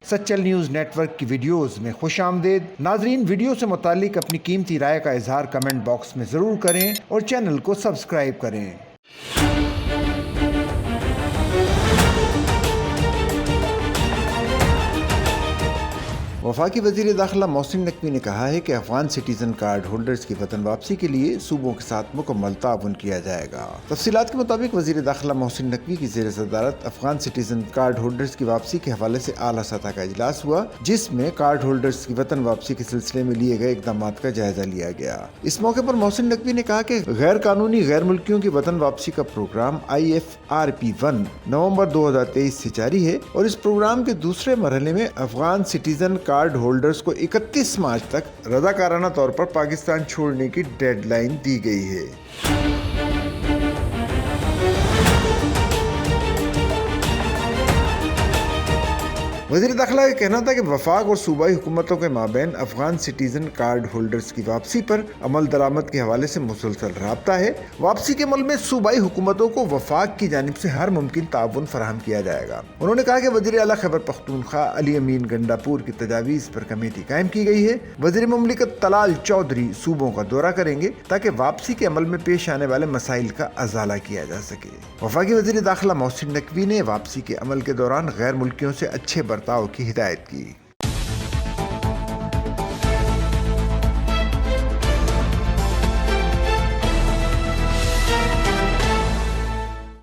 Sachal news net work کی videos میں خوش آمدید۔ ناظرین، ویڈیو سے متعلق اپنی قیمتی رائے کا اظہار کمنٹ باکس میں ضرور کریں اور چینل کو سبسکرائب کریں۔ وفاقی وزیر داخلہ محسن نقوی نے کہا ہے کہ افغان سٹیزن کارڈ ہولڈرز کی وطن واپسی کے لیے صوبوں کے ساتھ مکمل تعاون کیا جائے گا۔ تفصیلات کے مطابق وزیر داخلہ محسن نقوی کی زیر صدارت افغان سٹیزن کارڈ ہولڈرز کی واپسی کے حوالے سے اعلیٰ سطح کا اجلاس ہوا، جس میں کارڈ ہولڈرز کی وطن واپسی کے سلسلے میں لیے گئے اقدامات کا جائزہ لیا گیا۔ اس موقع پر محسن نقوی نے کہا کہ غیر قانونی غیر ملکیوں کی وطن واپسی کا پروگرام IFRP-1 نومبر 2023 سے جاری ہے اور اس پروگرام کے دوسرے مرحلے میں افغان سٹیزن کارڈ ہولڈرز کو 31 مارچ تک رضاکارانہ طور پر پاکستان چھوڑنے کی ڈیڈ لائن دی گئی ہے۔ وزیر داخلہ کا کہنا تھا کہ وفاق اور صوبائی حکومتوں کے مابین افغان سٹیزن کارڈ ہولڈرز کی واپسی پر عمل درآمد کے حوالے سے مسلسل رابطہ ہے۔ واپسی کے عمل میں صوبائی حکومتوں کو وفاق کی جانب سے ہر ممکن تعاون فراہم کیا جائے گا۔ انہوں نے کہا کہ وزیر اعلیٰ خیبر پختونخوا علی امین گنڈاپور کی تجاویز پر کمیٹی قائم کی گئی ہے۔ وزیر مملکت طلال چودھری صوبوں کا دورہ کریں گے تاکہ واپسی کے عمل میں پیش آنے والے مسائل کا ازالہ کیا جا سکے۔ وفاقی وزیر داخلہ محسن نقوی نے واپسی کے عمل کے دوران غیر ملکیوں سے اچھے برتاؤ کی ہدایت کی۔